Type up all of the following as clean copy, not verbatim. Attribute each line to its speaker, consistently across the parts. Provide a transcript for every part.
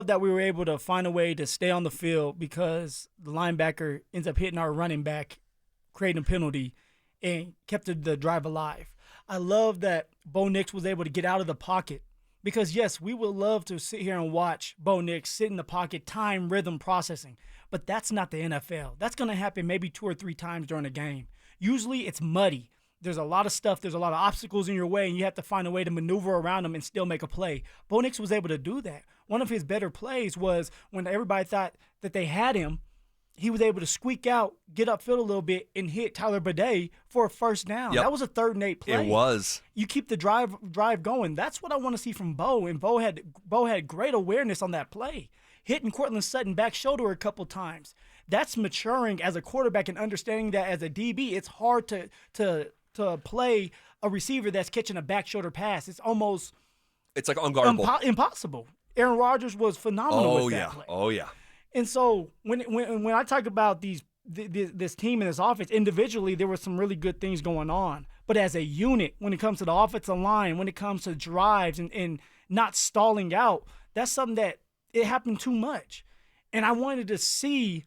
Speaker 1: that we were able to find a way to stay on the field because the linebacker ends up hitting our running back, creating a penalty, and kept the drive alive. I love that Bo Nix was able to get out of the pocket because, yes, we would love to sit here and watch Bo Nix sit in the pocket, time, rhythm, processing, but that's not the NFL. That's going to happen maybe 2 or 3 times during a game. Usually it's muddy. There's a lot of stuff. There's a lot of obstacles in your way, and you have to find a way to maneuver around them and still make a play. Bo Nix was able to do that. One of his better plays was when everybody thought that they had him, he was able to squeak out, get upfield a little bit, and hit Tyler Bidet for a first down.
Speaker 2: Yep.
Speaker 1: That was a 3rd and 8 play.
Speaker 2: It was.
Speaker 1: You keep the drive going. That's what I want to see from Bo, and Bo had great awareness on that play, hitting Cortland Sutton back shoulder a couple times. That's maturing as a quarterback and understanding that as a DB, it's hard to play a receiver that's catching a back shoulder pass. It's
Speaker 2: like unguardable.
Speaker 1: Impossible. Aaron Rodgers was phenomenal with that play.
Speaker 2: Oh, yeah.
Speaker 1: And so when I talk about this team and this offense, individually, there were some really good things going on. But as a unit, when it comes to the offensive line, when it comes to drives and not stalling out, that's something that it happened too much. And I wanted to see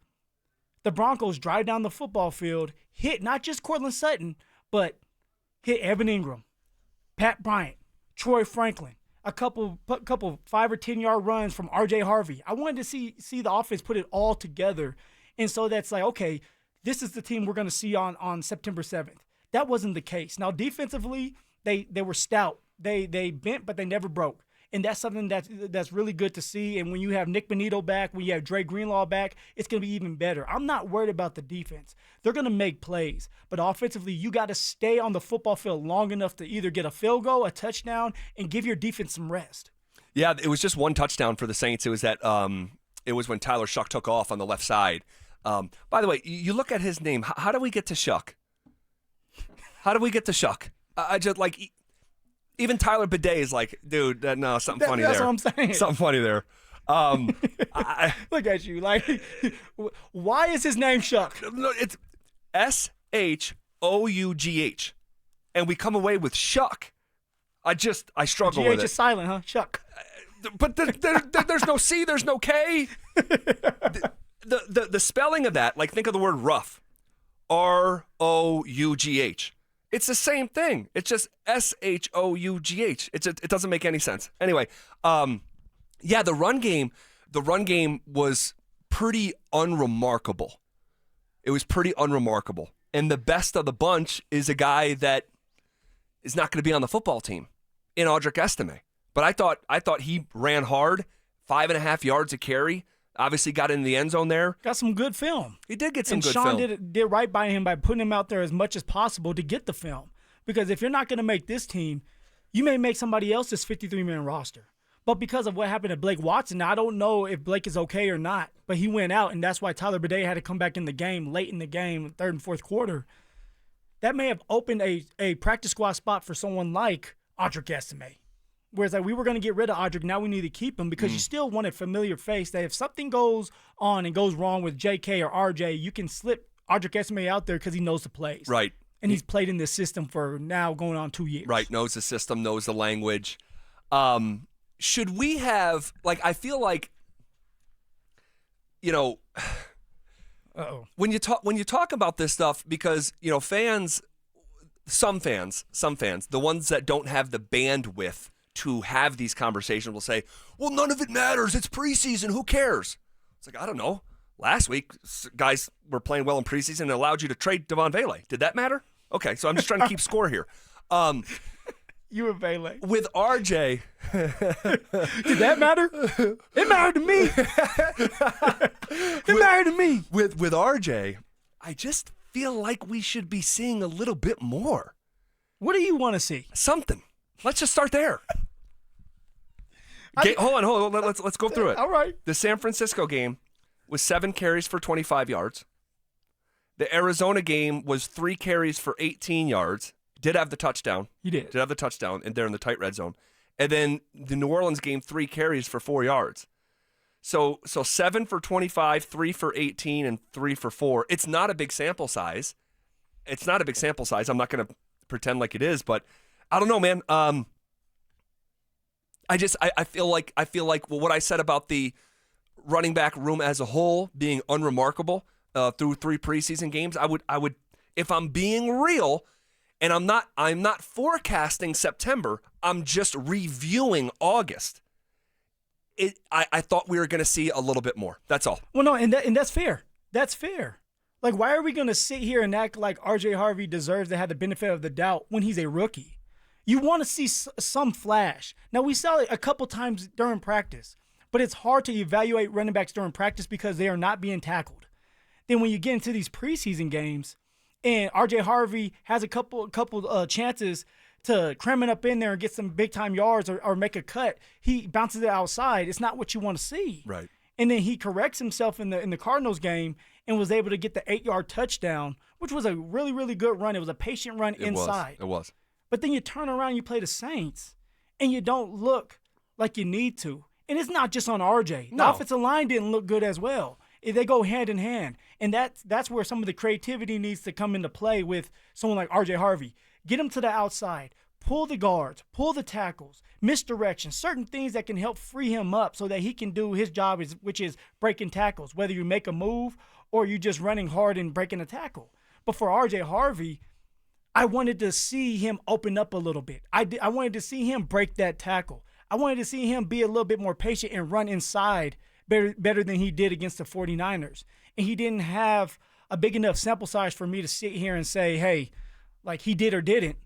Speaker 1: the Broncos drive down the football field, hit not just Cortland Sutton, but hit Evan Ingram, Pat Bryant, Troy Franklin, a couple 5 or 10 yard runs from RJ Harvey. I wanted to see the offense put it all together. And so that's like, okay, this is the team we're going to see on September 7th. That wasn't the case. Now, defensively, they were stout. They bent, but they never broke. And that's something that's really good to see. And when you have Nick Bonito back, when you have Dre Greenlaw back, it's going to be even better. I'm not worried about the defense. They're going to make plays. But offensively, you got to stay on the football field long enough to either get a field goal, a touchdown, and give your defense some rest.
Speaker 2: Yeah, it was just one touchdown for the Saints. It was it was when Tyler Shuck took off on the left side. By the way, you look at his name. How do we get to Shuck? How do we get to Shuck? I just like... Even Tyler Bidet is like, dude, no, something funny there.
Speaker 1: That's what I'm saying.
Speaker 2: Something funny there.
Speaker 1: Look at you. Like, why is his name Shuck?
Speaker 2: No, it's Shough. And we come away with Shuck. I struggle with it.
Speaker 1: GH is silent, huh? Shuck.
Speaker 2: But there's no C, there's no K. The spelling of that, like think of the word rough. ROUGH. It's the same thing. It's just SHOUGH. It doesn't make any sense. Anyway, the run game was pretty unremarkable. It was pretty unremarkable. And the best of the bunch is a guy that is not going to be on the football team in Audric Estime. But I thought he ran hard, 5.5 yards a carry. Obviously got in the end zone there.
Speaker 1: Got some good film.
Speaker 2: He did get some
Speaker 1: and
Speaker 2: good
Speaker 1: Sean
Speaker 2: film.
Speaker 1: did right by him by putting him out there as much as possible to get the film. Because if you're not going to make this team, you may make somebody else's 53-man roster. But because of what happened to Blake Watson, I don't know if Blake is okay or not. But he went out, and that's why Tyler Bidet had to come back in the game late in the game, 3rd and 4th quarter. That may have opened a practice squad spot for someone like Audric Estime. Whereas like we were going to get rid of Audric, now we need to keep him because you still want a familiar face that if something goes on and goes wrong with JK or RJ, you can slip Audric Estime out there because he knows the plays.
Speaker 2: Right.
Speaker 1: And he's played in this system for now going on 2 years.
Speaker 2: Right, knows the system, knows the language. Should we have, like, I feel like, you know, when you talk about this stuff, because, you know, some fans, the ones that don't have the bandwidth to have these conversations will say, well, none of it matters. It's preseason. Who cares? It's like, I don't know. Last week, guys were playing well in preseason and allowed you to trade Devon Vele. Did that matter? Okay, so I'm just trying to keep score here.
Speaker 1: You and Vele.
Speaker 2: With RJ.
Speaker 1: Did that matter? It mattered to me. It mattered to me.
Speaker 2: With RJ, I just feel like we should be seeing a little bit more.
Speaker 1: What do you want to see?
Speaker 2: Something. Let's just start there. Hold on. Let's go through it.
Speaker 1: All right.
Speaker 2: The San Francisco game was 7 carries for 25 yards. The Arizona game was 3 carries for 18 yards. Did have the touchdown.
Speaker 1: He did.
Speaker 2: Did have the touchdown, and they're in the tight red zone. And then the New Orleans game, 3 carries for 4 yards. So 7 for 25, 3 for 18, and 3 for 4. It's not a big sample size. I'm not going to pretend like it is, but I don't know, man. I feel like what I said about the running back room as a whole being unremarkable through 3 preseason games. I would, if I'm being real, and I'm not forecasting September. I'm just reviewing August. I thought we were going to see a little bit more. That's all.
Speaker 1: Well, no, and that's fair. That's fair. Like, why are we going to sit here and act like R.J. Harvey deserves to have the benefit of the doubt when he's a rookie? You want to see some flash. Now, we saw it a couple times during practice, but it's hard to evaluate running backs during practice because they are not being tackled. Then when you get into these preseason games and R.J. Harvey has a couple chances to cram it up in there and get some big-time yards or make a cut, he bounces it outside. It's not what you want to see.
Speaker 2: Right.
Speaker 1: And then he corrects himself in the Cardinals game and was able to get the 8-yard touchdown, which was a really, really good run. It was a patient run inside.
Speaker 2: It was.
Speaker 1: But then you turn around, you play the Saints, and you don't look like you need to. And it's not just on RJ.
Speaker 2: No.
Speaker 1: The offensive line didn't look good as well. They go hand in hand. And that's where some of the creativity needs to come into play with someone like RJ Harvey. Get him to the outside. Pull the guards. Pull the tackles. Misdirection. Certain things that can help free him up so that he can do his job, which is breaking tackles, whether you make a move or you just running hard and breaking a tackle. But for RJ Harvey, I wanted to see him open up a little bit. I wanted to see him break that tackle. I wanted to see him be a little bit more patient and run inside better than he did against the 49ers. And he didn't have a big enough sample size for me to sit here and say, hey, like he did or didn't.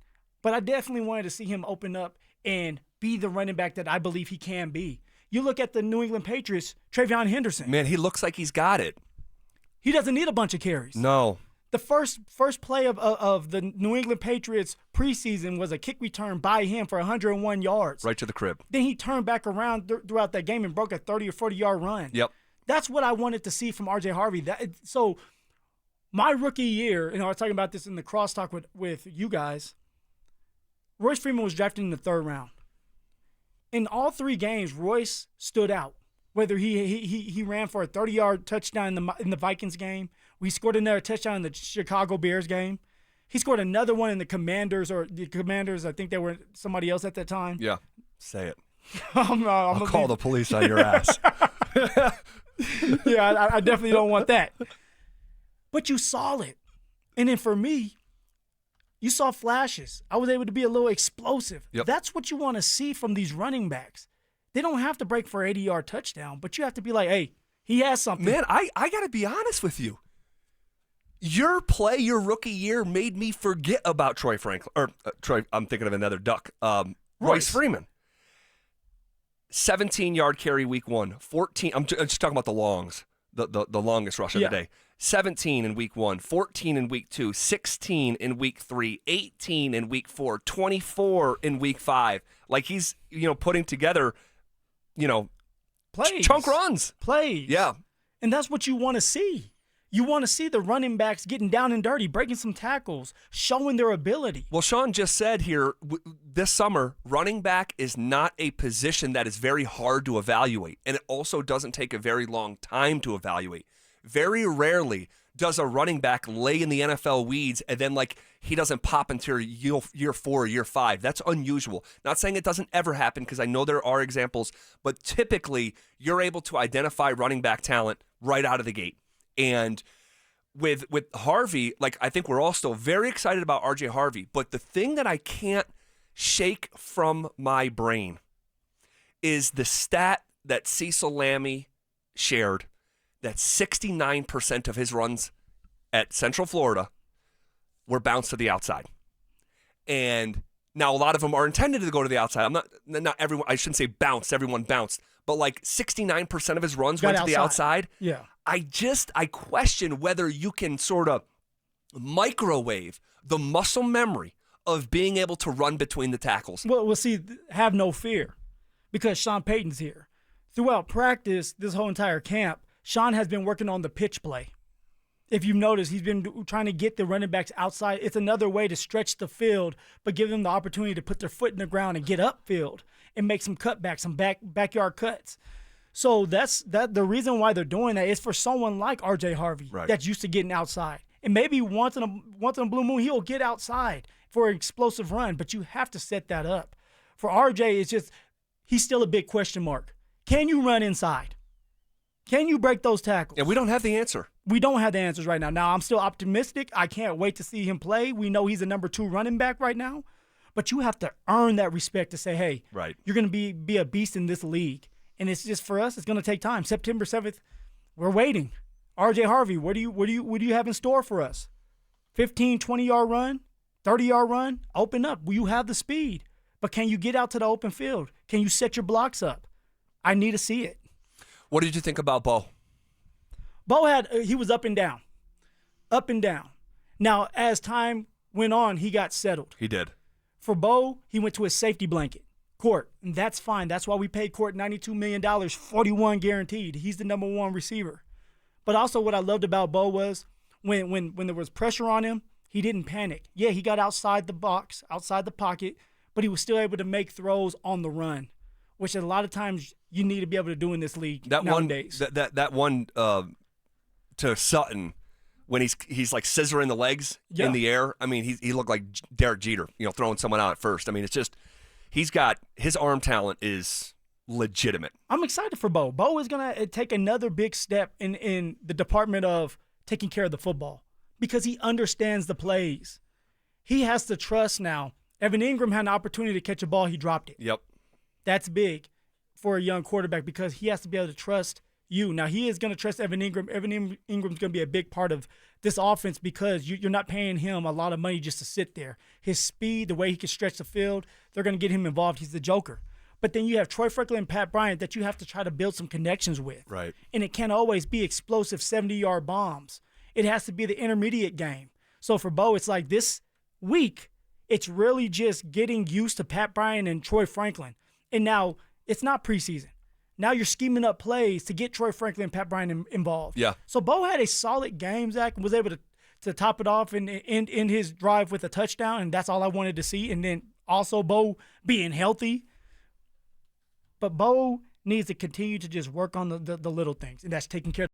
Speaker 1: But I definitely wanted to see him open up and be the running back that I believe he can be. You look at the New England Patriots, Travion Henderson.
Speaker 2: Man, he looks like he's got it.
Speaker 1: He doesn't need a bunch of carries.
Speaker 2: No.
Speaker 1: The first play of the New England Patriots preseason was a kick return by him for 101 yards.
Speaker 2: Right to the crib.
Speaker 1: Then he turned back around throughout that game and broke a 30 or 40-yard run.
Speaker 2: Yep.
Speaker 1: That's what I wanted to see from R.J. Harvey. So my rookie year, I was talking about this in the crosstalk with you guys, Royce Freeman was drafted in the 3rd round. In all 3 games, Royce stood out. Whether he ran for a 30-yard touchdown in the Vikings game, he scored another touchdown in the Chicago Bears game. He scored another one in the Commanders, I think they were somebody else at that time.
Speaker 2: Yeah, say it.
Speaker 1: I'll
Speaker 2: call the police on your ass.
Speaker 1: Yeah, I definitely don't want that. But you saw it. And then for me, you saw flashes. I was able to be a little explosive.
Speaker 2: Yep.
Speaker 1: That's what you want to see from these running backs. They don't have to break for an 80-yard touchdown, but you have to be like, hey, he has something.
Speaker 2: Man, I got to be honest with you. Your rookie year made me forget about Troy Franklin. Or Troy, I'm thinking of another duck. Royce Freeman. 17-yard carry week 1. 14. I'm just talking about the longs, the longest rush of the day. 17 in week 1, 14 in week 2, 16 in week 3, 18 in week 4, 24 in week 5. Like he's, putting together,
Speaker 1: plays.
Speaker 2: Chunk runs.
Speaker 1: Plays.
Speaker 2: Yeah.
Speaker 1: And that's what you want to see. You want to see the running backs getting down and dirty, breaking some tackles, showing their ability.
Speaker 2: Well, Sean just said here, this summer, running back is not a position that is very hard to evaluate, and it also doesn't take a very long time to evaluate. Very rarely does a running back lay in the NFL weeds and then he doesn't pop until year 4 or year 5. That's unusual. Not saying it doesn't ever happen because I know there are examples, but typically you're able to identify running back talent right out of the gate. And with Harvey, I think we're all still very excited about RJ Harvey, but the thing that I can't shake from my brain is the stat that Cecil Lammey shared that 69% of his runs at Central Florida were bounced to the outside. And now a lot of them are intended to go to the outside. Not everyone, I shouldn't say bounced, everyone bounced, but 69% of his runs went to the outside.
Speaker 1: Yeah.
Speaker 2: I question whether you can sort of microwave the muscle memory of being able to run between the tackles.
Speaker 1: Well, we'll see, have no fear because Sean Payton's here. Throughout practice, this whole entire camp, Sean has been working on the pitch play. If you've noticed, he's been trying to get the running backs outside. It's another way to stretch the field, but give them the opportunity to put their foot in the ground and get upfield and make some cutbacks, some backyard cuts. So that's the reason why they're doing that is for someone like R.J. Harvey that's used to getting outside. And maybe once in a blue moon, he'll get outside for an explosive run, but you have to set that up. For R.J., it's just he's still a big question mark. Can you run inside? Can you break those tackles?
Speaker 2: And we don't have the answer.
Speaker 1: We don't have the answers right now. Now, I'm still optimistic. I can't wait to see him play. We know he's a number 2 running back right now. But you have to earn that respect to say, hey,
Speaker 2: right,
Speaker 1: you're going to be a beast in this league. And it's just, for us, it's going to take time. September 7th, we're waiting. RJ Harvey, what do you have in store for us? 15, 20-yard run, 30-yard run, open up. You have the speed. But can you get out to the open field? Can you set your blocks up? I need to see it.
Speaker 2: What did you think about Bo?
Speaker 1: Bo he was up and down. Up and down. Now, as time went on, he got settled.
Speaker 2: He did.
Speaker 1: For Bo, he went to his safety blanket, Court, and that's fine. That's why we paid Court $92 million, 41 guaranteed. He's the number 1 receiver. But also what I loved about Bo was when there was pressure on him, he didn't panic. Yeah, he got outside the box, outside the pocket, but he was still able to make throws on the run, which a lot of times you need to be able to do in this league nowadays.
Speaker 2: That one to Sutton, when he's like scissoring the legs in the air. I mean, he looked like Derek Jeter, throwing someone out at first. I mean, it's just he's got his arm talent is legitimate.
Speaker 1: I'm excited for Bo. Bo is going to take another big step in the department of taking care of the football because he understands the plays. He has to trust now. Evan Ingram had an opportunity to catch a ball. He dropped it.
Speaker 2: Yep.
Speaker 1: That's big for a young quarterback because he has to be able to trust you. Now, he is going to trust Evan Ingram. Evan Ingram's going to be a big part of this offense because you're not paying him a lot of money just to sit there. His speed, the way he can stretch the field, they're going to get him involved. He's the joker. But then you have Troy Franklin and Pat Bryant that you have to try to build some connections with.
Speaker 2: Right.
Speaker 1: And it can't always be explosive 70-yard bombs. It has to be the intermediate game. So for Bo, it's like this week, it's really just getting used to Pat Bryant and Troy Franklin. And now it's not preseason. Now you're scheming up plays to get Troy Franklin and Pat Bryant involved.
Speaker 2: Yeah.
Speaker 1: So Bo had a solid game, Zach, and was able to top it off and end his drive with a touchdown, and that's all I wanted to see. And then also Bo being healthy. But Bo needs to continue to just work on the little things, and that's taking care of